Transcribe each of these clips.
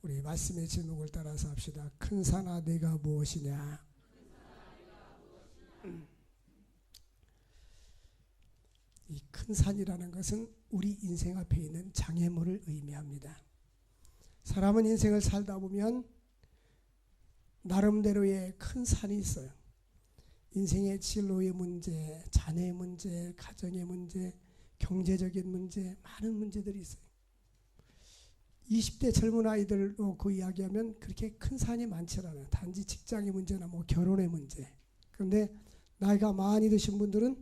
우리 말씀의 제목을 따라서 합시다. 큰 산아 네가 무엇이냐. 이 큰 산이라는 것은 우리 인생 앞에 있는 장애물을 의미합니다. 사람은 인생을 살다 보면 나름대로의 큰 산이 있어요. 인생의 진로의 문제, 자녀의 문제, 가정의 문제, 경제적인 문제, 많은 문제들이 있어요. 20대 젊은 아이들 놓고 이야기하면 그렇게 큰 산이 많지 않아요. 단지 직장의 문제나 뭐 결혼의 문제. 그런데 나이가 많이 드신 분들은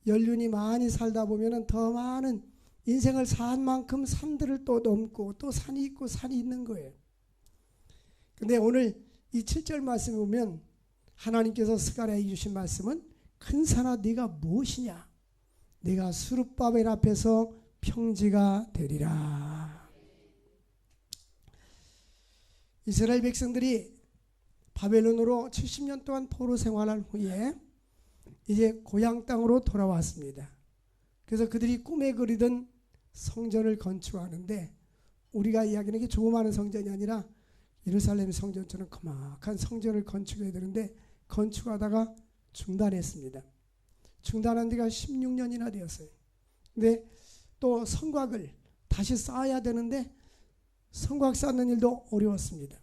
연륜이 많이 살다 보면 더 많은 인생을 산 만큼 산들을 또 넘고 또 산이 있고 산이 있는 거예요. 그런데 오늘 이 7절 말씀에 보면 하나님께서 스가랴에게 주신 말씀은 큰 산아 네가 무엇이냐. 네가 스룹바벨 앞에서 평지가 되리라. 이스라엘 백성들이 바벨론으로 70년 동안 포로 생활한 후에 이제 고향 땅으로 돌아왔습니다. 그래서 그들이 꿈에 그리던 성전을 건축하는데 우리가 이야기하는 게 조그마한 성전이 아니라 예루살렘 성전처럼 거막한 성전을 건축해야 되는데 건축하다가 중단했습니다. 중단한 지가 16년이나 되었어요. 근데 또 성곽을 다시 쌓아야 되는데 성곽 쌓는 일도 어려웠습니다.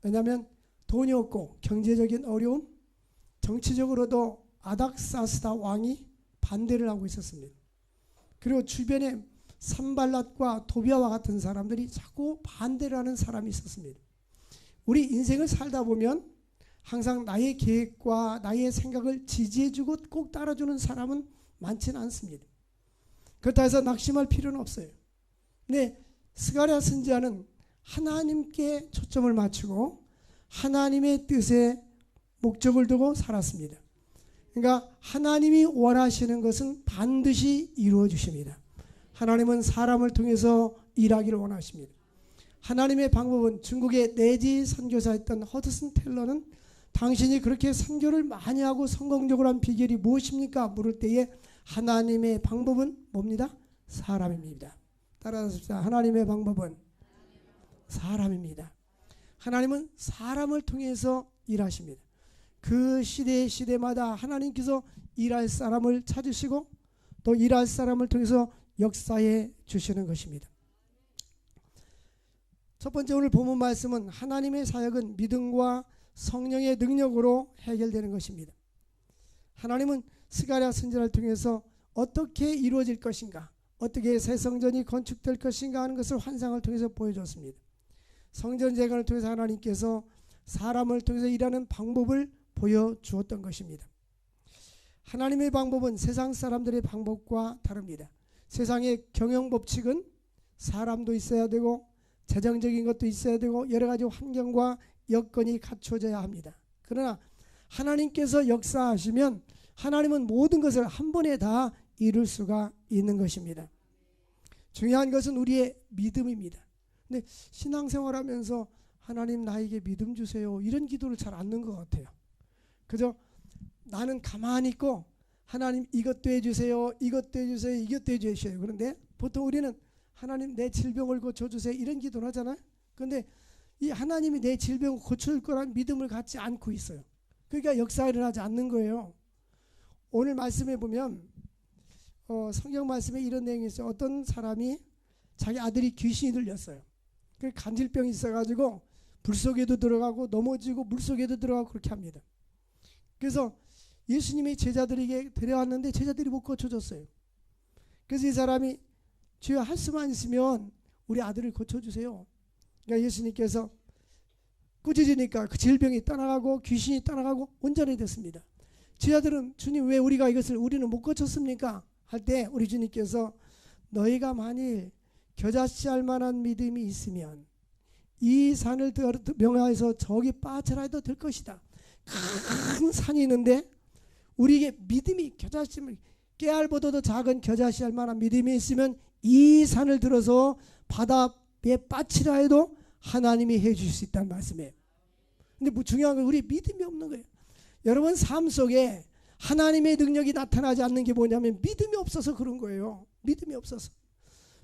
왜냐하면 돈이 없고 경제적인 어려움, 정치적으로도 아닥사스다 왕이 반대를 하고 있었습니다. 그리고 주변에 산발랏과 도비아와 같은 사람들이 자꾸 반대를 하는 사람이 있었습니다. 우리 인생을 살다 보면 항상 나의 계획과 나의 생각을 지지해주고 꼭 따라주는 사람은 많지는 않습니다. 그렇다 해서 낙심할 필요는 없어요. 근데 스가랴 선지자는 하나님께 초점을 맞추고 하나님의 뜻에 목적을 두고 살았습니다. 그러니까 하나님이 원하시는 것은 반드시 이루어 주십니다. 하나님은 사람을 통해서 일하기를 원하십니다. 하나님의 방법은 중국의 내지 선교사였던 허드슨 텔러는 당신이 그렇게 선교를 많이 하고 성공적으로 한 비결이 무엇입니까? 물을 때에 하나님의 방법은 뭡니다? 사람입니다. 따라하십시다. 하나님의 방법은 사람입니다. 하나님은 사람을 통해서 일하십니다. 그 시대마다 하나님께서 일할 사람을 찾으시고 또 일할 사람을 통해서 역사해 주시는 것입니다. 첫 번째 오늘 본문 말씀은 하나님의 사역은 믿음과 성령의 능력으로 해결되는 것입니다. 하나님은 스가랴 선지자를 통해서 어떻게 이루어질 것인가, 어떻게 새 성전이 건축될 것인가 하는 것을 환상을 통해서 보여줬습니다. 성전 재건을 통해서 하나님께서 사람을 통해서 일하는 방법을 보여주었던 것입니다. 하나님의 방법은 세상 사람들의 방법과 다릅니다. 세상의 경영 법칙은 사람도 있어야 되고 재정적인 것도 있어야 되고 여러 가지 환경과 여건이 갖춰져야 합니다. 그러나 하나님께서 역사하시면 하나님은 모든 것을 한 번에 다 이룰 수가 있는 것입니다. 중요한 것은 우리의 믿음입니다. 근데 신앙생활하면서 하나님 나에게 믿음 주세요 이런 기도를 잘 안 넣는 것 같아요. 그저 나는 가만히 있고 하나님 이것도 해주세요, 이것도 해주세요, 이것도 해주세요. 그런데 보통 우리는 하나님 내 질병을 고쳐주세요 이런 기도를 하잖아요. 그런데 이 하나님이 내 질병을 고칠 거란 믿음을 갖지 않고 있어요. 그러니까 역사가 일어나지 않는 거예요. 오늘 말씀에 보면 성경 말씀에 이런 내용이 있어요. 어떤 사람이 자기 아들이 귀신이 들렸어요. 그 간질병이 있어가지고 불속에도 들어가고 넘어지고 물속에도 들어가고 그렇게 합니다. 그래서 예수님이 제자들에게 데려왔는데 제자들이 못 고쳐줬어요. 그래서 이 사람이 주여 할 수만 있으면 우리 아들을 고쳐주세요. 그러니까 예수님께서 꾸짖으니까 그 질병이 떠나가고 귀신이 떠나가고 온전히 됐습니다. 제자들은 주님 왜 우리가 이것을 우리는 못 고쳤습니까? 할 때 우리 주님께서 너희가 만일 겨자씨 할 만한 믿음이 있으면 이 산을 명하여서 저기 빠져라 해도 될 것이다. 큰 산이 있는데 우리에게 믿음이 겨자씨 깨알보다도 작은 겨자씨 할 만한 믿음이 있으면 이 산을 들어서 바다에 빠치라 해도 하나님이 해줄 수 있다는 말씀이에요. 근데 뭐 중요한 건 우리 믿음이 없는 거예요. 여러분 삶 속에 하나님의 능력이 나타나지 않는 게 뭐냐면 믿음이 없어서 그런 거예요. 믿음이 없어서.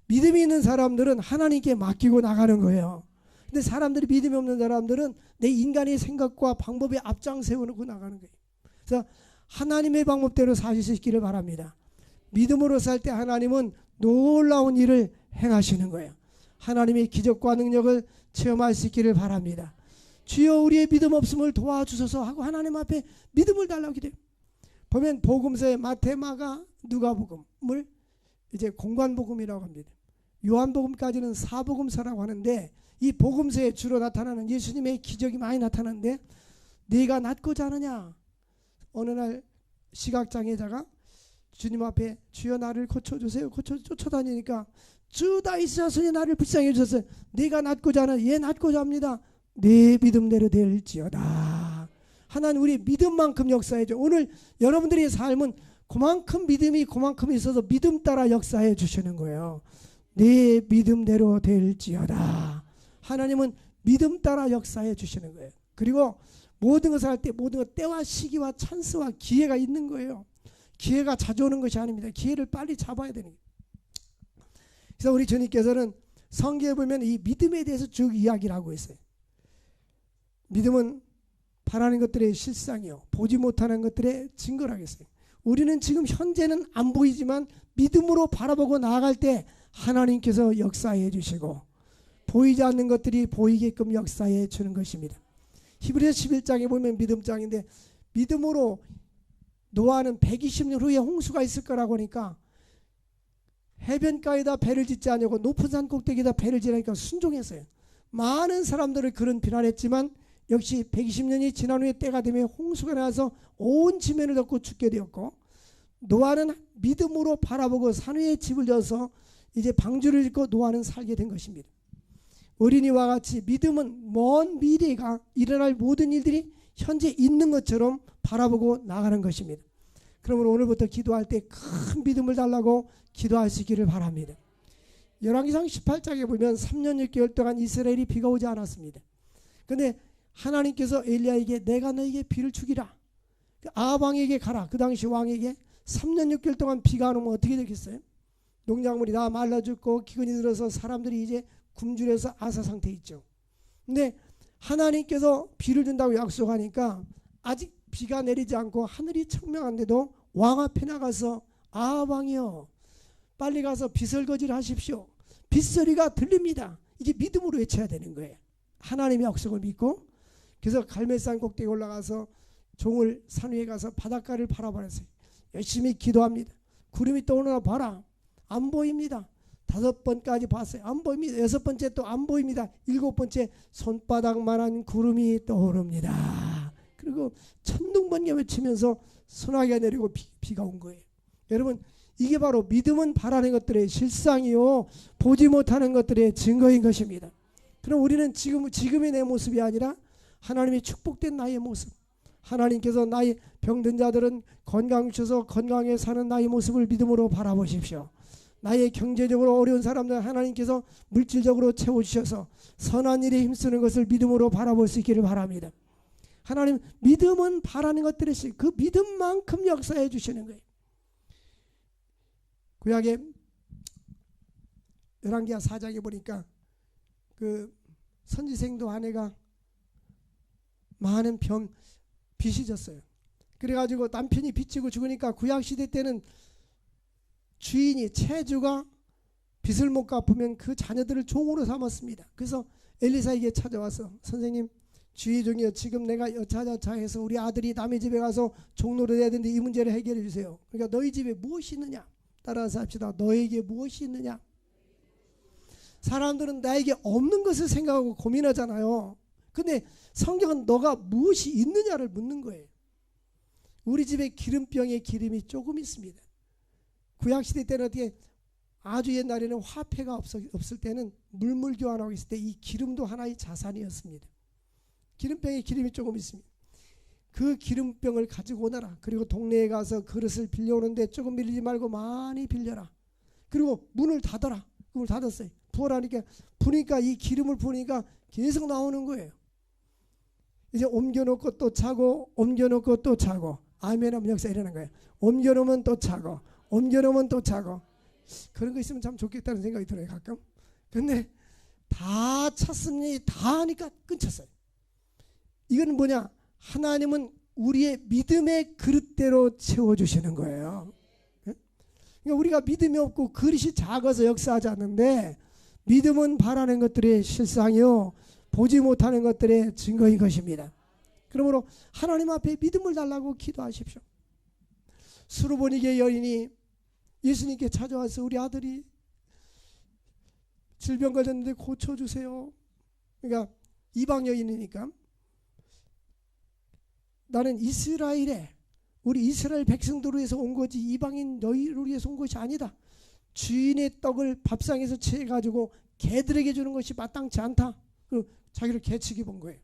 믿음이 있는 사람들은 하나님께 맡기고 나가는 거예요. 근데 사람들이 믿음이 없는 사람들은 내 인간의 생각과 방법에 앞장 세워놓고 나가는 거예요. 그래서 하나님의 방법대로 사실 수 있기를 바랍니다. 믿음으로 살 때 하나님은 놀라운 일을 행하시는 거예요. 하나님의 기적과 능력을 체험할 수 있기를 바랍니다. 주여 우리의 믿음 없음을 도와주소서 하고 하나님 앞에 믿음을 달라고 기도해요. 보면 복음서에 마태, 마가, 누가복음을 이제 공관복음이라고 합니다. 요한복음까지는 사복음서라고 하는데 이 복음서에 주로 나타나는 예수님의 기적이 많이 나타나는데 네가 낫고자 하느냐. 어느 날 시각장애자가 주님 앞에 주여 나를 고쳐주세요. 쫓아다니니까 주 다윗의 자손이 나를 불쌍히 주셨어요. 네가 낫고자 하는 예 낫고자 합니다. 네 믿음대로 될지어다. 하나님 우리 믿음만큼 역사해줘. 오늘 여러분들의 삶은 그만큼 믿음이 그만큼 있어서 믿음 따라 역사해 주시는 거예요. 네 믿음대로 될지어다. 하나님은 믿음 따라 역사해 주시는 거예요. 그리고 모든 것을 할 때 모든 것 때와 시기와 찬스와 기회가 있는 거예요. 기회가 자주 오는 것이 아닙니다. 기회를 빨리 잡아야 되는 거예요. 그래서 우리 주님께서는 성경에 보면 이 믿음에 대해서 쭉 이야기를 하고 있어요. 믿음은 바라는 것들의 실상이요 보지 못하는 것들의 증거라겠어요. 우리는 지금 현재는 안 보이지만 믿음으로 바라보고 나아갈 때 하나님께서 역사해 주시고 보이지 않는 것들이 보이게끔 역사해 주는 것입니다. 히브리서 11장에 보면 믿음장인데 믿음으로 노아는 120년 후에 홍수가 있을 거라고 하니까 해변가에다 배를 짓지 않냐고 높은 산 꼭대기에다 배를 지으니까 순종했어요. 많은 사람들을 그런 비난했지만 역시 120년이 지난 후에 때가 되면 홍수가 나서 온 지면을 덮고 죽게 되었고 노아는 믿음으로 바라보고 산 위에 집을 져서 이제 방주를 짓고 노아는 살게 된 것입니다. 어린이와 같이 믿음은 먼 미래가 일어날 모든 일들이 현재 있는 것처럼 바라보고 나가는 것입니다. 그러므로 오늘부터 기도할 때 큰 믿음을 달라고 기도할 수 있기를 바랍니다. 열왕기상 18장에 보면 3년 6개월 동안 이스라엘이 비가 오지 않았습니다. 그런데 하나님께서 엘리야에게 내가 너에게 비를 주기라. 아합 왕에게 가라. 그 당시 왕에게 3년 6개월 동안 비가 안 오면 어떻게 되겠어요? 농작물이 다 말라 죽고 기근이 들어서 사람들이 이제 굶주려서 아사 상태에 있죠. 근데 하나님께서 비를 준다고 약속하니까 아직 비가 내리지 않고 하늘이 청명한데도 왕 앞에 나가서 아합 왕이여 빨리 가서 빗설거지를 하십시오. 빗소리가 들립니다. 이제 믿음으로 외쳐야 되는 거예요. 하나님의 약속을 믿고 그래서 갈멜산 꼭대기에 올라가서 종을 산 위에 가서 바닷가를 바라보았어요. 열심히 기도합니다. 구름이 떠오르나 봐라. 안 보입니다. 5번까지 봤어요. 안 보입니다. 6번째 또 안 보입니다. 7번째 손바닥만한 구름이 떠오릅니다. 그리고 천둥번개 외치면서 소나기가 내리고 비가 온 거예요. 여러분 이게 바로 믿음은 바라는 것들의 실상이요 보지 못하는 것들의 증거인 것입니다. 그럼 우리는 지금의 내 모습이 아니라 하나님의 축복된 나의 모습, 하나님께서 나의 병든 자들은 건강 주셔서 건강에 사는 나의 모습을 믿음으로 바라보십시오. 나의 경제적으로 어려운 사람들 하나님께서 물질적으로 채워주셔서 선한 일에 힘쓰는 것을 믿음으로 바라볼 수 있기를 바랍니다. 하나님 믿음은 바라는 것들의 그 믿음만큼 역사해 주시는 거예요. 구약의 열왕기하 4장에 보니까 그 선지생도 아내가 많은 빚이 졌어요. 그래가지고 남편이 빚지고 죽으니까 구약시대 때는 주인이 채주가 빚을 못 갚으면 그 자녀들을 종으로 삼았습니다. 그래서 엘리사에게 찾아와서 선생님 주의 종이여 지금 내가 여차저차해서 우리 아들이 남의 집에 가서 종로를 해야 되는데 이 문제를 해결해 주세요. 그러니까 너희 집에 무엇이 있느냐 따라서 합시다. 너에게 무엇이 있느냐. 사람들은 나에게 없는 것을 생각하고 고민하잖아요. 근데 성경은 너가 무엇이 있느냐를 묻는 거예요. 우리 집에 기름병에 기름이 조금 있습니다. 구약시대 때는 어떻게 아주 옛날에는 화폐가 없을 때는 물물 교환하고 있을 때 이 기름도 하나의 자산이었습니다. 기름병에 기름이 조금 있습니다. 그 기름병을 가지고 오너라. 그리고 동네에 가서 그릇을 빌려오는데 조금 빌리지 말고 많이 빌려라. 그리고 문을 닫아라. 문을 닫았어요. 부어라니까 부니까 이 기름을 부으니까 계속 나오는 거예요. 이제 옮겨놓고 또 차고 옮겨놓고 또 차고 아멘 하면 역사 일어나는 거예요. 옮겨놓으면 또 차고 옮겨놓으면 또 차고 그런 거 있으면 참 좋겠다는 생각이 들어요 가끔. 근데 다 찼습니다. 다 하니까 끊쳤어요. 이건 뭐냐? 하나님은 우리의 믿음의 그릇대로 채워주시는 거예요. 그러니까 우리가 믿음이 없고 그릇이 작아서 역사하지 않는데, 믿음은 바라는 것들의 실상이요 보지 못하는 것들의 증거인 것입니다. 그러므로 하나님 앞에 믿음을 달라고 기도하십시오. 수르보니게 여인이 예수님께 찾아와서 우리 아들이 질병 걸렸는데 고쳐주세요. 그러니까 이방 여인이니까, 나는 이스라엘에 우리 이스라엘 백성들을 위해서 온 거지 이방인 너희를 위해서 온 것이 아니다. 주인의 떡을 밥상에서 채가지고 개들에게 주는 것이 마땅치 않다. 자기를 개 취급한 거예요.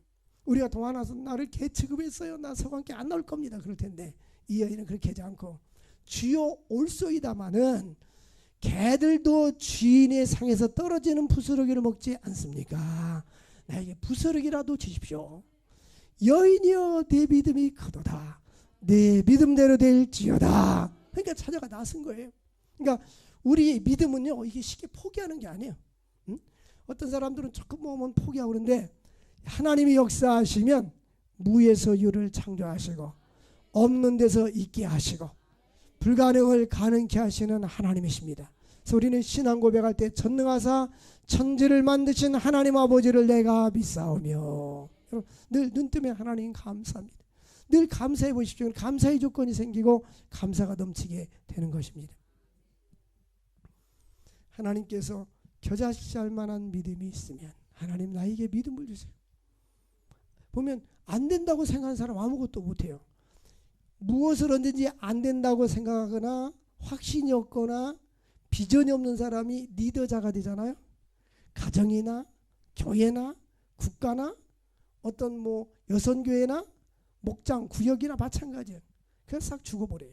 우리가 동화나서 나를 개 취급했어요. 나 서관께 안 나올 겁니다. 그럴 텐데 이 여인은 그렇게 하지 않고, 주여 올소이다마는 개들도 주인의 상에서 떨어지는 부스러기를 먹지 않습니까? 나에게 부스러기라도 주십시오. 여인이여 내 믿음이 크도다. 내 믿음대로 될지어다. 그러니까 찾아가 나선 거예요. 그러니까 우리의 믿음은요, 이게 쉽게 포기하는 게 아니에요. 어떤 사람들은 조금 모으면 포기하고 그러는데, 하나님이 역사하시면 무에서 유를 창조하시고 없는 데서 있게 하시고 불가능을 가능케 하시는 하나님이십니다. 그래서 우리는 신앙 고백할 때 전능하사 천지를 만드신 하나님 아버지를 내가 믿사오며, 늘 눈 뜨면 하나님 감사합니다. 늘 감사해 보십시오. 감사의 조건이 생기고 감사가 넘치게 되는 것입니다. 하나님께서 겨자씨할 만한 믿음이 있으면 하나님 나에게 믿음을 주세요. 보면 안 된다고 생각하는 사람 아무것도 못해요. 무엇을 언제든지 안 된다고 생각하거나 확신이 없거나 비전이 없는 사람이 리더자가 되잖아요. 가정이나 교회나 국가나 어떤 여선교회나 목장 구역이나 마찬가지예요. 그래서 싹 죽어버려요.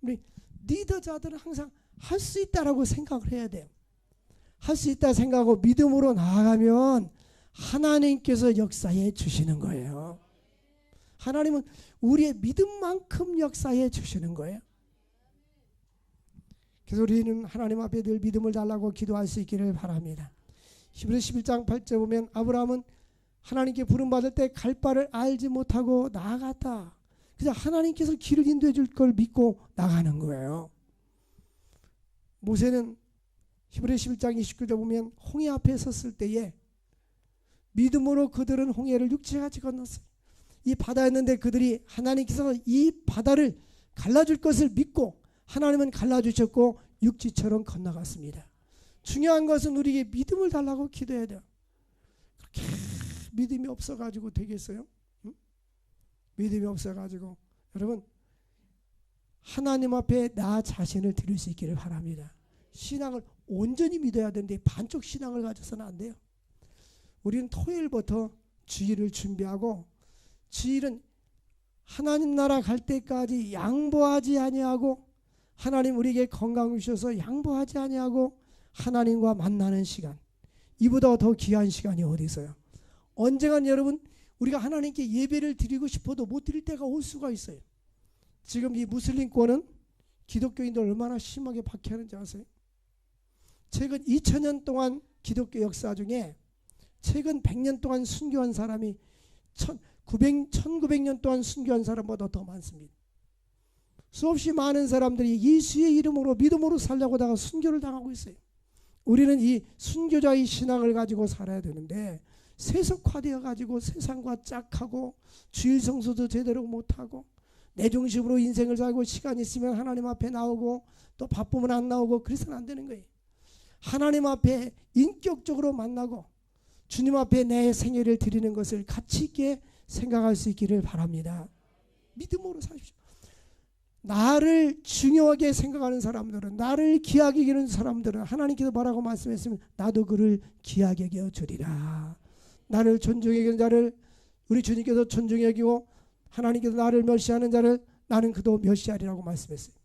우리 리더자들은 항상 할 수 있다라고 생각을 해야 돼요. 할 수 있다 생각하고 믿음으로 나아가면 하나님께서 역사해 주시는 거예요. 하나님은 우리의 믿음만큼 역사해 주시는 거예요. 그래서 우리는 하나님 앞에 늘 믿음을 달라고 기도할 수 있기를 바랍니다. 히브리서 11장 8절 보면 아브라함은 하나님께 부름받을 때 갈 바를 알지 못하고 나아갔다. 그래서 하나님께서 길을 인도해 줄 걸 믿고 나가는 거예요. 모세는 히브리서 11장 29절 보면 홍해 앞에 섰을 때에 믿음으로 그들은 홍해를 육지같이 건넜어요. 이 바다였는데 그들이 하나님께서 이 바다를 갈라줄 것을 믿고 하나님은 갈라주셨고 육지처럼 건너갔습니다. 중요한 것은 우리에게 믿음을 달라고 기도해야 돼요. 그렇게 믿음이 없어가지고 되겠어요? 응? 믿음이 없어가지고 여러분 하나님 앞에 나 자신을 드릴 수 있기를 바랍니다. 신앙을 온전히 믿어야 되는데 반쪽 신앙을 가져서는 안 돼요. 우리는 토요일부터 주일을 준비하고 주일은 하나님 나라 갈 때까지 양보하지 아니하고 하나님 우리에게 건강을 주셔서 양보하지 아니하고 하나님과 만나는 시간, 이보다 더 귀한 시간이 어디 있어요? 언젠간 여러분 우리가 하나님께 예배를 드리고 싶어도 못 드릴 때가 올 수가 있어요. 지금 이 무슬림권은 기독교인들 얼마나 심하게 박해하는지 아세요? 최근 2000년 동안 기독교 역사 중에 최근 100년 동안 순교한 사람이 1900년 동안 순교한 사람보다 더 많습니다. 수없이 많은 사람들이 예수의 이름으로 믿음으로 살려고 하다가 순교를 당하고 있어요. 우리는 이 순교자의 신앙을 가지고 살아야 되는데 세속화되어 가지고 세상과 짝하고 주일 성수도 제대로 못하고 내 중심으로 인생을 살고 시간 있으면 하나님 앞에 나오고 또 바쁘면 안 나오고 그래서는 안 되는 거예요. 하나님 앞에 인격적으로 만나고 주님 앞에 내 생애를 드리는 것을 가치 있게 생각할 수 있기를 바랍니다. 믿음으로 사십시오. 나를 중요하게 생각하는 사람들은, 나를 귀하게 여기는 사람들은 하나님께서 뭐라고 말씀했으면 나도 그를 귀하게 여겨주리라. 나를 존중해 여기는 자를 우리 주님께서 존중해 여기고 하나님께서 나를 멸시하는 자를 나는 그도 멸시하리라고 말씀했어요.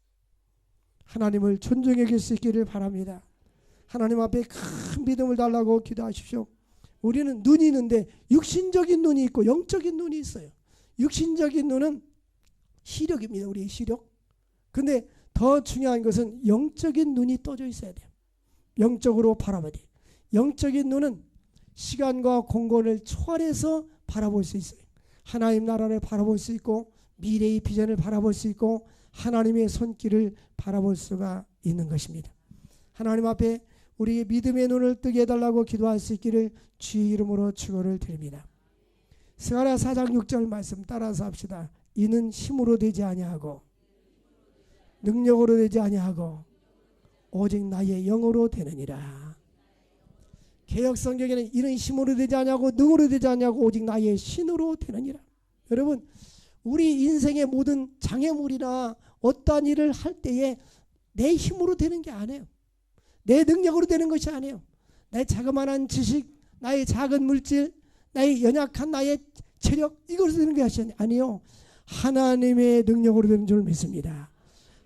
하나님을 존중해 여길 수 있기를 바랍니다. 하나님 앞에 큰 믿음을 달라고 기도하십시오. 우리는 눈이 있는데 육신적인 눈이 있고 영적인 눈이 있어요. 육신적인 눈은 시력입니다. 우리의 시력. 근데 더 중요한 것은 영적인 눈이 떠져 있어야 돼요. 영적으로 바라봐야 돼요. 영적인 눈은 시간과 공간을 초월해서 바라볼 수 있어요. 하나님 나라를 바라볼 수 있고 미래의 비전을 바라볼 수 있고 하나님의 손길을 바라볼 수가 있는 것입니다. 하나님 앞에 우리의 믿음의 눈을 뜨게 해달라고 기도할 수 있기를 주의 이름으로 축원을 드립니다. 스가랴 4장 6절 말씀 따라서 합시다. 이는 힘으로 되지 아니하고 능력으로 되지 아니하고 오직 나의 영으로 되느니라. 개역성경에는 이는 힘으로 되지 아니하고 능으로 되지 아니하고 오직 나의 신으로 되느니라. 여러분, 우리 인생의 모든 장애물이나 어떠한 일을 할 때에 내 힘으로 되는 게 아니에요. 내 능력으로 되는 것이 아니에요. 나의 자그마한 지식, 나의 작은 물질, 나의 연약한 나의 체력, 이것으로 되는 것이 아니에요. 하나님의 능력으로 되는 줄 믿습니다.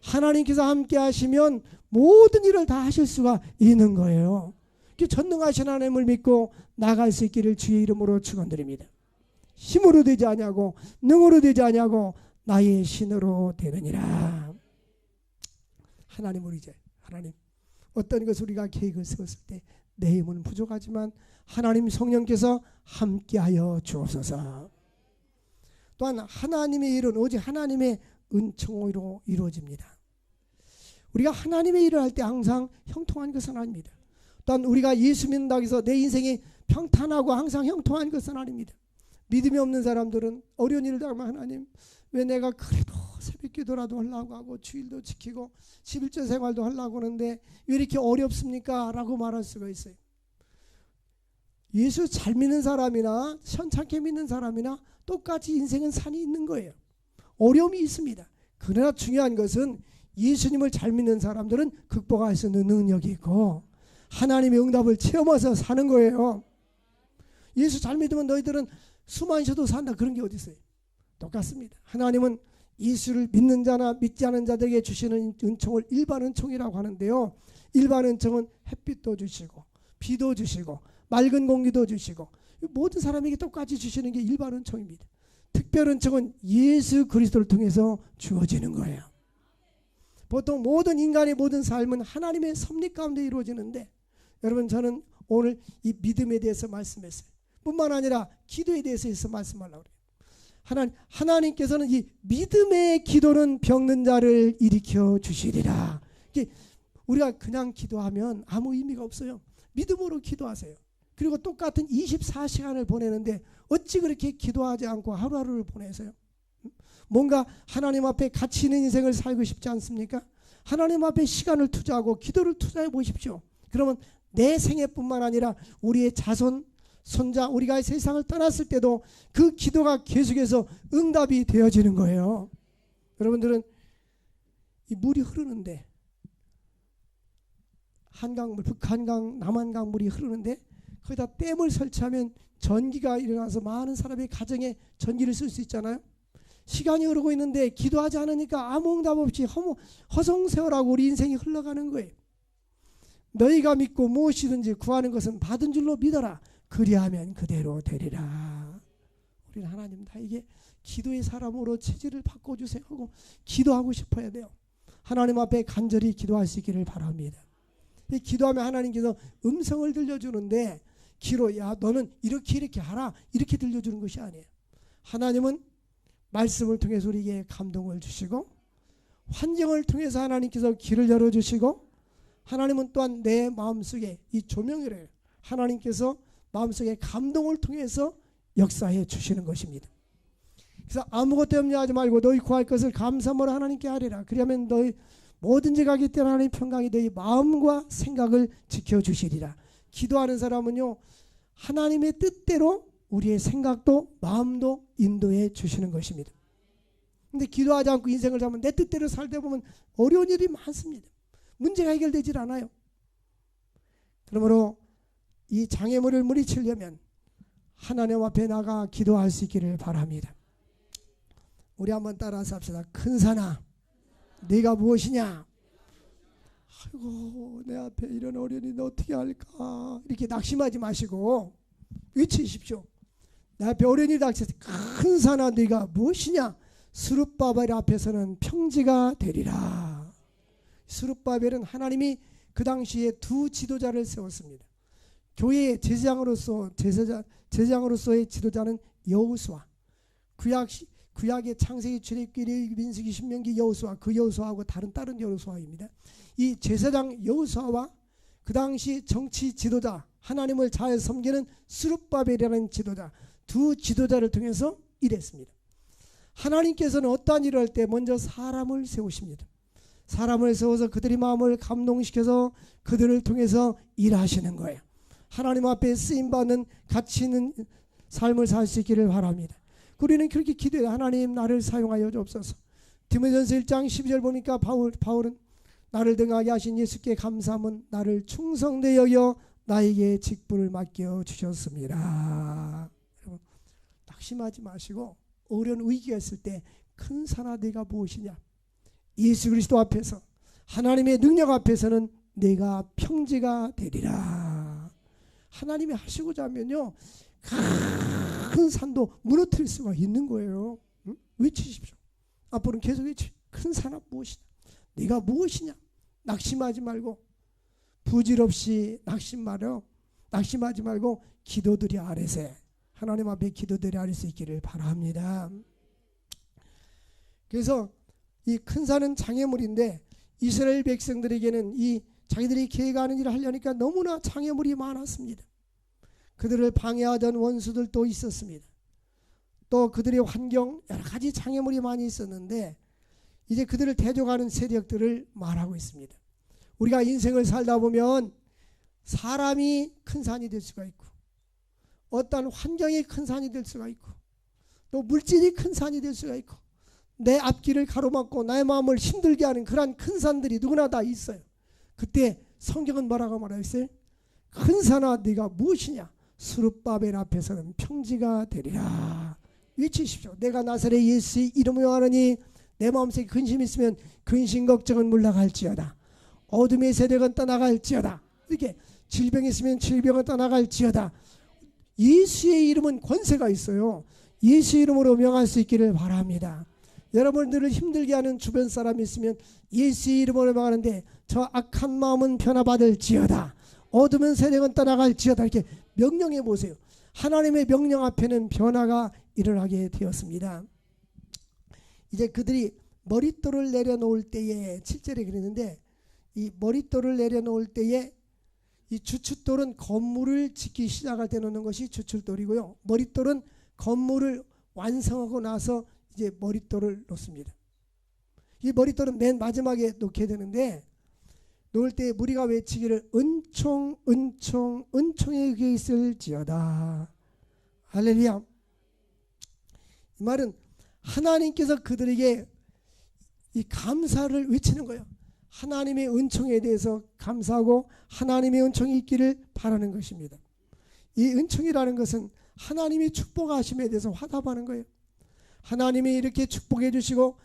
하나님께서 함께 하시면 모든 일을 다 하실 수가 있는 거예요. 전능하신 하나님을 믿고 나갈 수 있기를 주의 이름으로 축원드립니다. 힘으로 되지 아니하고 능으로 되지 아니하고 나의 신으로 되느니라. 하나님을 이제 하나님 어떤 것을 우리가 계획을 세웠을 때 내 힘은 부족하지만 하나님 성령께서 함께하여 주옵소서. 또한 하나님의 일은 오직 하나님의 은총으로 이루어집니다. 우리가 하나님의 일을 할 때 항상 형통한 것은 아닙니다. 또한 우리가 예수 믿는다고 해서 내 인생이 평탄하고 항상 형통한 것은 아닙니다. 믿음이 없는 사람들은 어려운 일을 당하면 하나님 왜 내가 그래도 새벽 기도라도 하려고 하고 주일도 지키고 11조 생활도 하려고 하는데 왜 이렇게 어렵습니까? 라고 말할 수가 있어요. 예수 잘 믿는 사람이나 현찮게 믿는 사람이나 똑같이 인생은 산이 있는 거예요. 어려움이 있습니다. 그러나 중요한 것은 예수님을 잘 믿는 사람들은 극복할 수 있는 능력이 있고 하나님의 응답을 체험해서 사는 거예요. 예수 잘 믿으면 너희들은 수만 쉬어도 산다, 그런 게 어디 있어요? 똑같습니다. 하나님은 예수를 믿는 자나 믿지 않은 자들에게 주시는 은총을 일반 은총이라고 하는데요. 일반 은총은 햇빛도 주시고 비도 주시고 맑은 공기도 주시고 모든 사람에게 똑같이 주시는 게 일반 은총입니다. 특별 은총은 예수 그리스도를 통해서 주어지는 거예요. 보통 모든 인간의 모든 삶은 하나님의 섭리 가운데 이루어지는데 여러분, 저는 오늘 이 믿음에 대해서 말씀했어요. 뿐만 아니라 기도에 대해서 말씀하려고 그래요. 하나님께서는 이 믿음의 기도는 병든 자를 일으켜 주시리라. 우리가 그냥 기도하면 아무 의미가 없어요. 믿음으로 기도하세요. 그리고 똑같은 24시간을 보내는데 어찌 그렇게 기도하지 않고 하루하루를 보내세요? 뭔가 하나님 앞에 가치 있는 인생을 살고 싶지 않습니까? 하나님 앞에 시간을 투자하고 기도를 투자해 보십시오. 그러면 내 생애뿐만 아니라 우리의 자손, 손자, 우리가 세상을 떠났을 때도 그 기도가 계속해서 응답이 되어지는 거예요. 여러분들은 이 물이 흐르는데 한강물, 북한강, 남한강 물이 흐르는데 거기다 댐을 설치하면 전기가 일어나서 많은 사람의 가정에 전기를 쓸 수 있잖아요. 시간이 흐르고 있는데 기도하지 않으니까 아무 응답 없이 허송세월하고 우리 인생이 흘러가는 거예요. 너희가 믿고 무엇이든지 구하는 것은 받은 줄로 믿어라. 그리하면 그대로 되리라. 우리는 하나님 나에게 기도의 사람으로 체질을 바꿔주세요 하고 기도하고 싶어야 돼요. 하나님 앞에 간절히 기도할 수 있기를 바랍니다. 기도하면 하나님께서 음성을 들려주는데 기로 야 너는 이렇게 하라 이렇게 들려주는 것이 아니에요. 하나님은 말씀을 통해서 우리에게 감동을 주시고 환경을 통해서 하나님께서 길을 열어주시고 하나님은 또한 내 마음속에 이 조명이래요. 하나님께서 마음속에 감동을 통해서 역사해 주시는 것입니다. 그래서 아무것도 염려하지 말고 너희 구할 것을 감사함으로 하나님께 하리라. 그러면 너희 뭐든지 가기 때문에 하나님 평강이 너희 마음과 생각을 지켜주시리라. 기도하는 사람은요 하나님의 뜻대로 우리의 생각도 마음도 인도해 주시는 것입니다. 근데 기도하지 않고 인생을 살면 내 뜻대로 살다 보면 어려운 일이 많습니다. 문제가 해결되질 않아요. 그러므로 이 장애물을 물리치려면 하나님 앞에 나가 기도할 수 있기를 바랍니다. 우리 한번 따라서 합시다. 큰 산아 네가 무엇이냐? 아이고 내 앞에 이런 어려움이 너 어떻게 할까? 이렇게 낙심하지 마시고 외치십시오. 내 앞에 어려움이 닥쳤을 때 큰 산아 네가 무엇이냐? 스룹바벨 앞에서는 평지가 되리라. 스룹바벨은 하나님이 그 당시에 두 지도자를 세웠습니다. 교회의 제사장으로서의 지도자는 여호수아. 구약의 창세기, 출애굽기, 민수기, 신명기 여호수아, 그 여호수아하고 다른 여호수아입니다. 이 제사장 여호수아와 그 당시 정치 지도자, 하나님을 잘 섬기는 스룹바벨이라는 지도자, 두 지도자를 통해서 일했습니다. 하나님께서는 어떠한 일을 할 때 먼저 사람을 세우십니다. 사람을 세워서 그들의 마음을 감동시켜서 그들을 통해서 일하시는 거예요. 하나님 앞에 쓰임받는 가치 있는 삶을 살 수 있기를 바랍니다. 우리는 그렇게 기도해요. 하나님, 나를 사용하여 주옵소서. 디모데전서 1장 12절 보니까 바울은 나를 등하게 하신 예수께 감사함은 나를 충성되게 여겨 나에게 직분을 맡겨 주셨습니다. 여러분, 낙심하지 마시고 어려운 위기가 있을 때 큰 산아 내가 무엇이냐? 예수 그리스도 앞에서, 하나님의 능력 앞에서는 내가 평지가 되리라. 하나님이 하시고자 하면요, 큰 산도 무너뜨릴 수가 있는 거예요. 응? 외치십시오. 앞으로는 계속 외치. 큰 산아 무엇이냐? 네가 무엇이냐? 낙심하지 말고, 부질없이 낙심하지 말고 기도드리 아래세, 하나님 앞에 기도드리 아래 수 있기를 바랍니다. 그래서 이 큰 산은 장애물인데 이스라엘 백성들에게는 이 자기들이 계획하는 일을 하려니까 너무나 장애물이 많았습니다. 그들을 방해하던 원수들도 있었습니다. 또 그들의 환경, 여러 가지 장애물이 많이 있었는데 이제 그들을 대적하는 세력들을 말하고 있습니다. 우리가 인생을 살다 보면 사람이 큰 산이 될 수가 있고, 어떤 환경이 큰 산이 될 수가 있고, 또 물질이 큰 산이 될 수가 있고, 내 앞길을 가로막고 나의 마음을 힘들게 하는 그러한 큰 산들이 누구나 다 있어요. 그때 성경은 뭐라고 말하였어요? 큰 산아 네가 무엇이냐? 스룹바벨 앞에서는 평지가 되리라. 외치십시오. 내가 나사렛 예수의 이름으로 하느니 내 마음속에 근심이 있으면 근심 걱정은 물러갈지어다. 어둠의 세력은 떠나갈지어다. 이렇게 질병이 있으면 질병은 떠나갈지어다. 예수의 이름은 권세가 있어요. 예수 이름으로 명할 수 있기를 바랍니다. 여러분들을 힘들게 하는 주변 사람이 있으면 예수의 이름으로 명하는데 저 악한 마음은 변화받을지어다. 어둠의 세력은 떠나갈지어다. 이렇게 명령해 보세요. 하나님의 명령 앞에는 변화가 일어나게 되었습니다. 이제 그들이 머릿돌을 내려놓을 때에 7절에 그랬는데, 이 머릿돌을 내려놓을 때에 이 주춧돌은 건물을 짓기 시작할 때 놓는 것이 주춧돌이고요. 머릿돌은 건물을 완성하고 나서 이제 머릿돌을 놓습니다. 이 머릿돌은 맨 마지막에 놓게 되는데, 놓을 때 무리가 외치기를 은총 은총 은총에 그게 있을지어다. 할렐루야. 이 말은 하나님께서 그들에게 이 감사를 외치는 거예요. 하나님의 은총에 대해서 감사하고 하나님의 은총이 있기를 바라는 것입니다. 이 은총이라는 것은 하나님이 축복하심에 대해서 화답하는 거예요. 하나님이 이렇게 축복해 주시고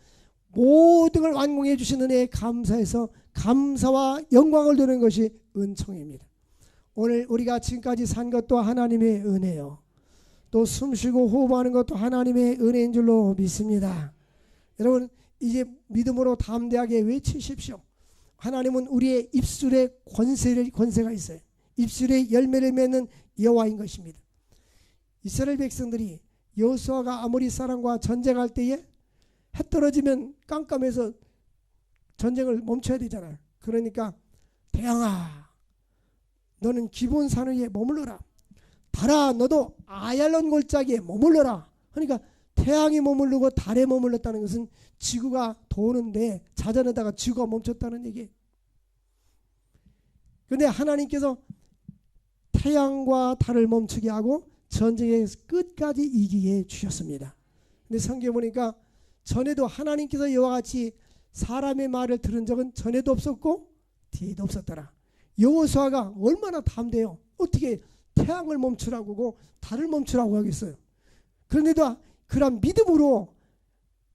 모든 걸 완공해 주신 은혜에 감사해서 감사와 영광을 드리는 것이 은총입니다. 오늘 우리가 지금까지 산 것도 하나님의 은혜요, 또 숨쉬고 호흡하는 것도 하나님의 은혜인 줄로 믿습니다. 여러분, 이제 믿음으로 담대하게 외치십시오. 하나님은 우리의 입술에 권세가 있어요. 입술에 열매를 맺는 여호와인 것입니다. 이스라엘 백성들이 여호수아가 아모리 사람과 전쟁할 때에 해 떨어지면 깜깜해서 전쟁을 멈춰야 되잖아요. 그러니까 태양아 너는 기브온 산 위에 머물러라. 달아 너도 아얄론 골짜기에 머물러라. 그러니까 태양이 머무르고 달에 머물렀다는 것은 지구가 도는데 자전에다가 지구가 멈췄다는 얘기예요. 그런데 하나님께서 태양과 달을 멈추게 하고 전쟁의 끝까지 이기게 해주셨습니다. 근데 성경에 보니까 전에도 하나님께서 이와 같이 사람의 말을 들은 적은 전에도 없었고 뒤에도 없었더라. 여호수아가 얼마나 담대해요. 어떻게 태양을 멈추라고 하고 달을 멈추라고 하겠어요. 그런데도 그런 믿음으로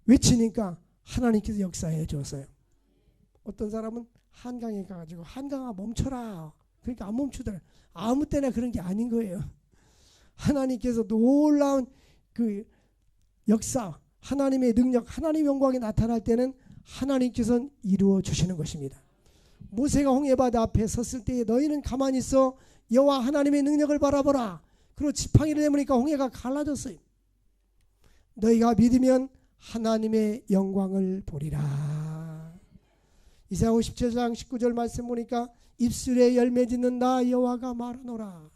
외치니까 하나님께서 역사해 주었어요. 어떤 사람은 한강에 가가지고 한강아 멈춰라. 그러니까 안 멈추더라. 아무 때나 그런 게 아닌 거예요. 하나님께서 놀라운 그 역사, 하나님의 능력, 하나님의 영광이 나타날 때는 하나님께서는 이루어 주시는 것입니다. 모세가 홍해바다 앞에 섰을 때 너희는 가만히 있어 여호와 하나님의 능력을 바라보라. 그리고 지팡이를 내미니까 홍해가 갈라졌어요. 너희가 믿으면 하나님의 영광을 보리라. 이사야 57장 19절 말씀 보니까 입술에 열매 짓는다 여호와가 말하노라.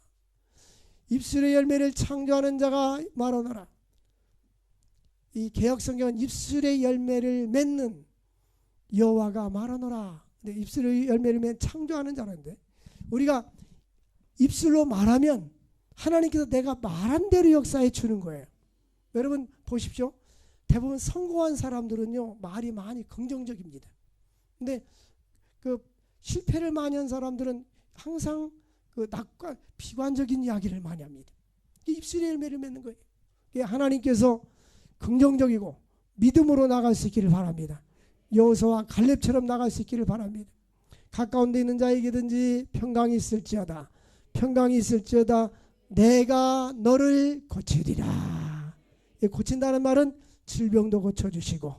입술의 열매를 창조하는 자가 말하노라. 이 개역성경은 입술의 열매를 맺는 여호와가 말하노라. 근데 입술의 열매를 맺는 창조하는 자라는데, 우리가 입술로 말하면 하나님께서 내가 말한 대로 역사해 주는 거예요. 여러분 보십시오. 대부분 성공한 사람들은요 말이 많이 긍정적입니다. 근데 그 실패를 많이 한 사람들은 항상 그 낙관 비관적인 이야기를 많이 합니다. 입술의 열매를 맺는 거예요. 하나님께서 긍정적이고 믿음으로 나갈 수 있기를 바랍니다. 여호수아와 갈렙처럼 나갈 수 있기를 바랍니다. 가까운 데 있는 자에게든지 평강이 있을지어다. 평강이 있을지어다. 내가 너를 고치리라. 고친다는 말은 질병도 고쳐주시고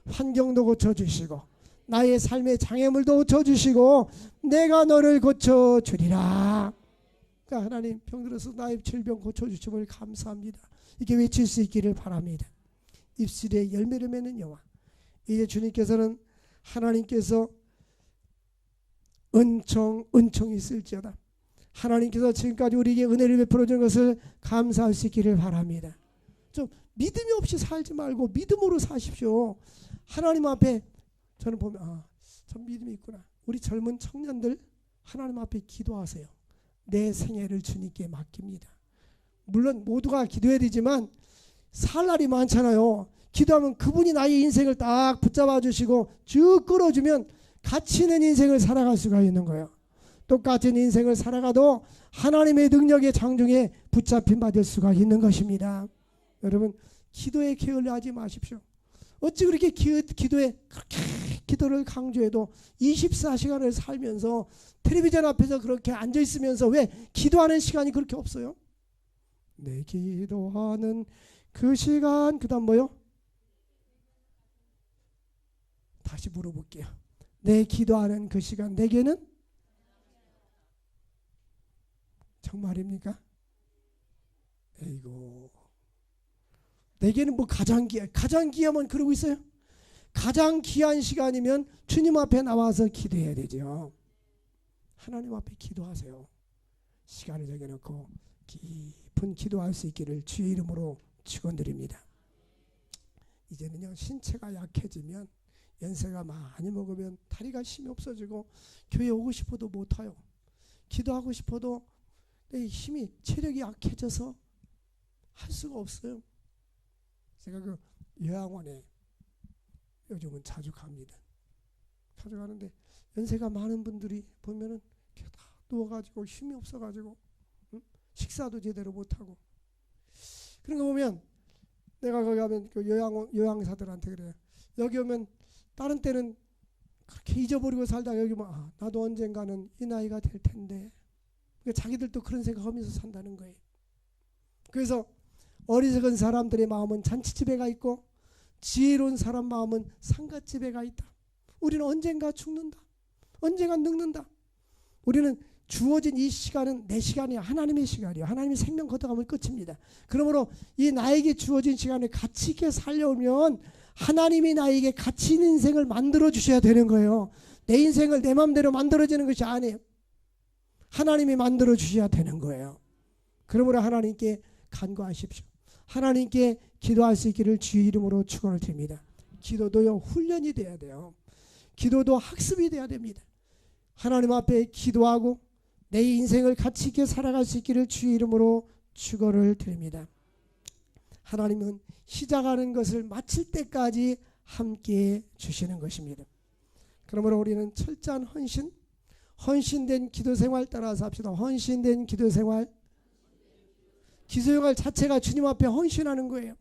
환경도 고쳐주시고 나의 삶의 장애물도 고쳐주시고 내가 너를 고쳐주리라. 그러니까 하나님 병들어서 나의 질병 고쳐주심을 감사합니다. 이렇게 외칠 수 있기를 바랍니다. 입술에 열매를 맺는 여호와. 이제 주님께서는 하나님께서 은총이 있을지어다. 하나님께서 지금까지 우리에게 은혜를 베풀어 준 것을 감사할 수 있기를 바랍니다. 좀 믿음이 없이 살지 말고 믿음으로 사십시오. 하나님 앞에 저는 보면 참 믿음이 있구나. 우리 젊은 청년들 하나님 앞에 기도하세요. 내 생애를 주님께 맡깁니다. 물론 모두가 기도해야 되지만 살 날이 많잖아요. 기도하면 그분이 나의 인생을 딱 붙잡아 주시고 쭉 끌어주면 가치 있는 인생을 살아갈 수가 있는 거예요. 똑같은 인생을 살아가도 하나님의 능력의 장중에 붙잡힘 받을 수가 있는 것입니다. 여러분 기도에 게을러하지 마십시오. 어찌 그렇게 기도에 그렇게 기도를 강조해도 24시간을 살면서 텔레비전 앞에서 그렇게 앉아 있으면서 왜 기도하는 시간이 그렇게 없어요? 내 기도하는 그 시간, 그 다음 뭐요? 다시 물어볼게요. 내 기도하는 그 시간 내게는? 정말입니까? 에이고, 내게는 뭐 가장 귀하면 그러고 있어요? 가장 귀한 시간이면 주님 앞에 나와서 기도해야 되죠. 하나님 앞에 기도하세요. 시간을 정해놓고 깊은 기도할 수 있기를 주의 이름으로 축원드립니다. 이제는요 신체가 약해지면 연세가 많이 먹으면 다리가 힘이 없어지고 교회 오고 싶어도 못 와요. 기도하고 싶어도 내 힘이 체력이 약해져서 할 수가 없어요. 제가 그 요양원에 요즘은 자주 갑니다. 자주 가는데 연세가 많은 분들이 보면은 다 누워가지고 힘이 없어가지고 식사도 제대로 못하고 그런 거 보면 내가 거기 가면 그 요양사들한테 그래요. 여기 오면 다른 때는 그렇게 잊어버리고 살다가 여기 뭐 나도 언젠가는 이 나이가 될 텐데 그러니까 자기들도 그런 생각하면서 산다는 거예요. 그래서 어리석은 사람들의 마음은 잔치집에 가 있고 지혜로운 사람 마음은 상갓집에 가 있다. 우리는 언젠가 죽는다. 언젠가 늙는다. 우리는 주어진 이 시간은 내 시간이야. 하나님의 시간이야. 하나님의 생명 걷어가면 끝입니다. 그러므로 이 나에게 주어진 시간을 가치 있게 살려오면 하나님이 나에게 가치 있는 인생을 만들어 주셔야 되는 거예요. 내 인생을 내 마음대로 만들어지는 것이 아니에요. 하나님이 만들어 주셔야 되는 거예요. 그러므로 하나님께 간구하십시오. 하나님께 기도할 수 있기를 주의 이름으로 축원을 드립니다. 기도도요 훈련이 돼야 돼요. 기도도 학습이 돼야 됩니다. 하나님 앞에 기도하고 내 인생을 가치 있게 살아갈 수 있기를 주의 이름으로 축원을 드립니다. 하나님은 시작하는 것을 마칠 때까지 함께 주시는 것입니다. 그러므로 우리는 철저한 헌신된 기도 생활 따라서 합시다. 헌신된 기도 생활. 기도 생활 자체가 주님 앞에 헌신하는 거예요.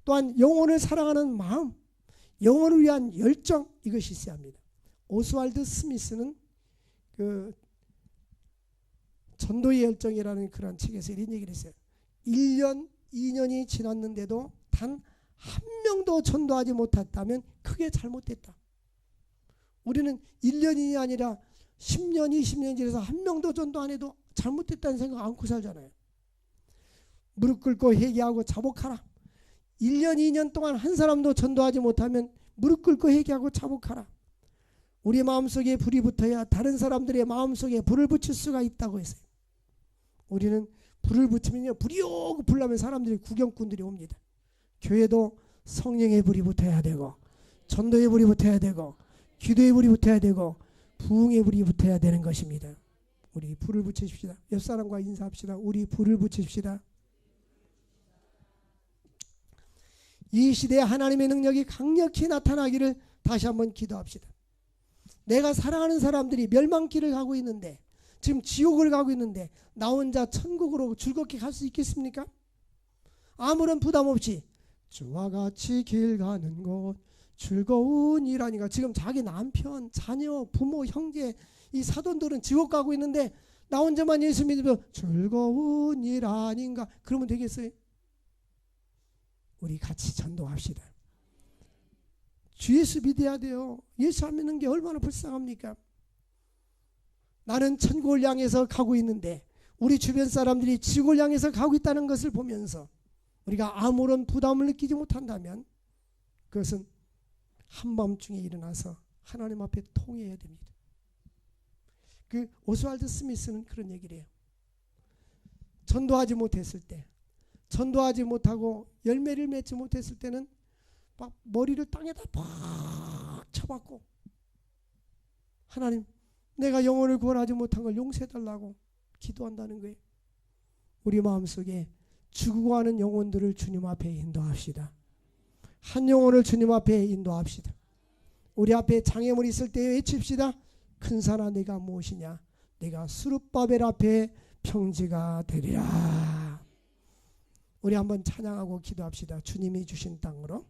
또한 영혼을 사랑하는 마음, 영혼을 위한 열정, 이것이 있어야 합니다. 오스왈드 스미스는 그 전도의 열정이라는 그런 책에서 이런 얘기를 했어요. 1년, 2년이 지났는데도 단 한 명도 전도하지 못했다면 크게 잘못됐다. 우리는 1년이 아니라 10년, 20년이 지나서 한 명도 전도 안 해도 잘못됐다는 생각 안고 살잖아요. 무릎 꿇고 회개하고 자복하라. 1년 2년 동안 한 사람도 전도하지 못하면 무릎 꿇고 회개하고 자복하라. 우리 마음속에 불이 붙어야 다른 사람들의 마음속에 불을 붙일 수가 있다고 했어요. 우리는 불을 붙이면요, 불이요 불나면 사람들이, 구경꾼들이 옵니다. 교회도 성령의 불이 붙어야 되고, 전도의 불이 붙어야 되고, 기도의 불이 붙어야 되고, 부흥의 불이 붙어야 되는 것입니다. 우리 불을 붙이십시다. 옆 사람과 인사합시다. 우리 불을 붙이십시다. 이 시대에 하나님의 능력이 강력히 나타나기를 다시 한번 기도합시다. 내가 사랑하는 사람들이 멸망길을 가고 있는데, 지금 지옥을 가고 있는데 나 혼자 천국으로 즐겁게 갈 수 있겠습니까? 아무런 부담 없이 주와 같이 길 가는 곳 즐거운 일하니까. 지금 자기 남편, 자녀, 부모, 형제, 이 사돈들은 지옥 가고 있는데 나 혼자만 예수 믿으면 즐거운 일 아닌가? 그러면 되겠어요? 우리 같이 전도합시다. 주 예수 믿어야 돼요. 예수 안 믿는 게 얼마나 불쌍합니까? 나는 천국을 향해서 가고 있는데 우리 주변 사람들이 지옥을 향해서 가고 있다는 것을 보면서 우리가 아무런 부담을 느끼지 못한다면 그것은 한밤중에 일어나서 하나님 앞에 통회해야 됩니다. 그 오스왈드 스미스는 그런 얘기를 해요. 전도하지 못했을 때, 전도하지 못하고 열매를 맺지 못했을 때는 막 머리를 땅에다 팍 쳐박고, 하나님, 내가 영혼을 구원하지 못한 걸 용서해달라고 기도한다는 거예요. 우리 마음속에 죽고 하는 영혼들을 주님 앞에 인도합시다. 한 영혼을 주님 앞에 인도합시다. 우리 앞에 장애물이 있을 때 외칩시다. 큰 산아 내가 무엇이냐? 내가 스룹바벨 앞에 평지가 되리라. 우리 한번 찬양하고 기도합시다. 주님이 주신 땅으로.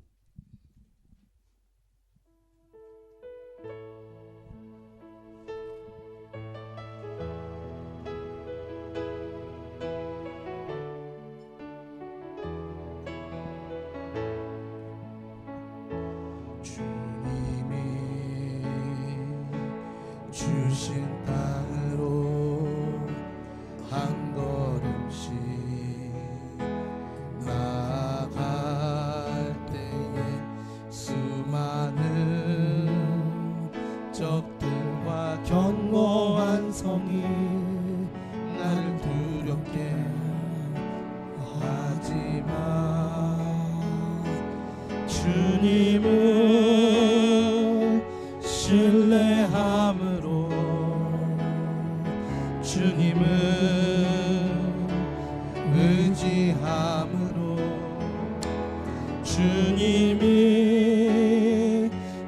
주신 땅으로 한 걸음씩 나아갈 때에 수많은 적들과 견고한 성이 나를 두렵게 하지만 주님을 신뢰함으로 주님을 의지함으로 주님이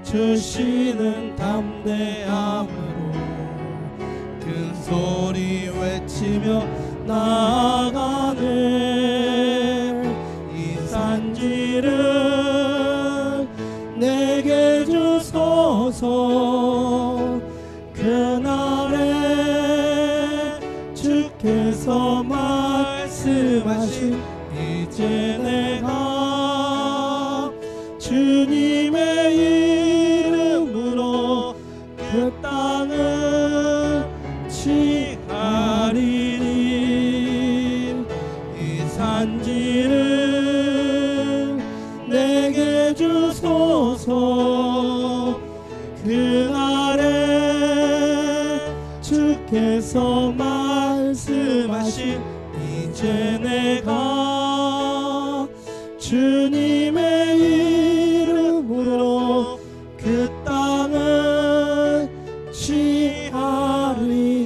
주시는 담대함으로 큰 소리 외치며 나아가는 이 산지를 내게 주소서. 그날에 주께서 말씀하신 이제 내가 주님의 이름으로 그 땅을 취하리니 이 산지를 내게 주소서. 그날에 주께서 말씀하신 이제 내가 주님의 이름으로 그 땅을 취하리니.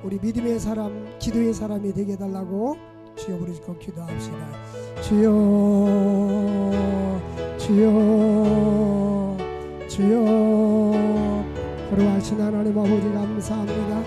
우리 믿음의 사람, 기도의 사람이 되게 해달라고 주여 부르짖고 기도합시다. 주여, 주여, 주여. 거룩하신 하나님 아버지 감사합니다.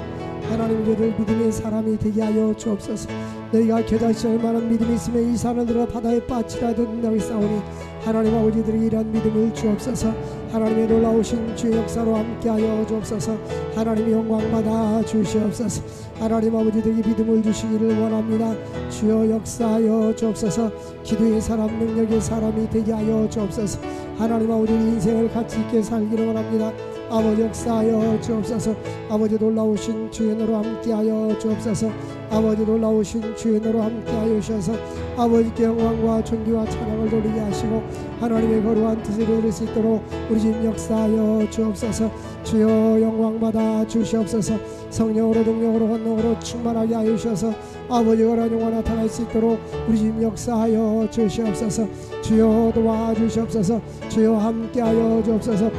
하나님, 저들 믿음의 사람이 되게 하여 주옵소서. 너희가 겨자씨 얼마나 믿음이 있으면 이 산을 들어 바다에 빠지라도 된다고 싸우니 하나님 아버지들이 이러한 믿음을 주옵소서. 하나님의 놀라우신 주의 역사로 함께하여 주옵소서. 하나님의 영광 받아 주시옵소서. 하나님 아버지들에게 믿음을 주시기를 원합니다. 주여 역사하여 주옵소서. 기도의 사람, 능력의 사람이 되게 하여 주옵소서. 하나님 아버지 인생을 가치 있게 살기를 원합니다. 아버지 역사하여 주옵소서. 아버지 놀라우신 주의 너로 함께하여 주옵소서. 아버지 놀라우신 주의 너로 함께하여 주셔서 아버지께 영광과 존귀와 찬양을 돌리게 하시고 하나님의 거룩한 뜻을 이룰 수 있도록 우리 집 역사하여 주옵소서. 주여 영광받아 주시옵소서. 성령으로 능력으로 권능으로 충만하게 하여 주셔서 아버지 거룩한 영광 나타날 수 있도록 우리 집 역사하여 주시옵소서. 주여 도와주시옵소서. 주여 함께하여 주옵소서.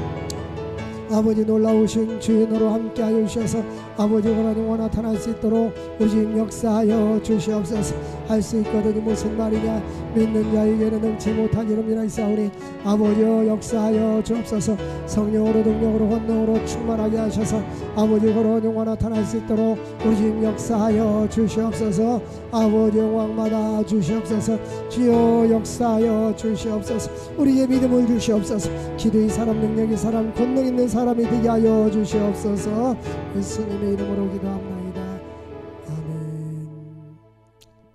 아버지 놀라우신 주의 너로 함께하여 주셔서 아버지 거룩한 영광 나타날 수 있도록 우리 집 역사하여 주시옵소서. 할 수 있거든요. 무슨 말이냐. 믿는 자에게는 능치 못한 이름이라 있사오니 아버지여 역사하여 주옵소서. 성령으로 능력으로 권능으로 충만하게 하셔서 아버지 거룩한 영광 나타날 수 있도록 우리 집 역사하여 주시옵소서. 아버지 영광 받아 주시옵소서. 주여 역사하여 주시옵소서. 우리의 믿음을 주시옵소서. 기도의 사람 능력의 사람 권능 있는 사람이 되게 하여 주시옵소서. 예수님의 이름으로 기도합니다.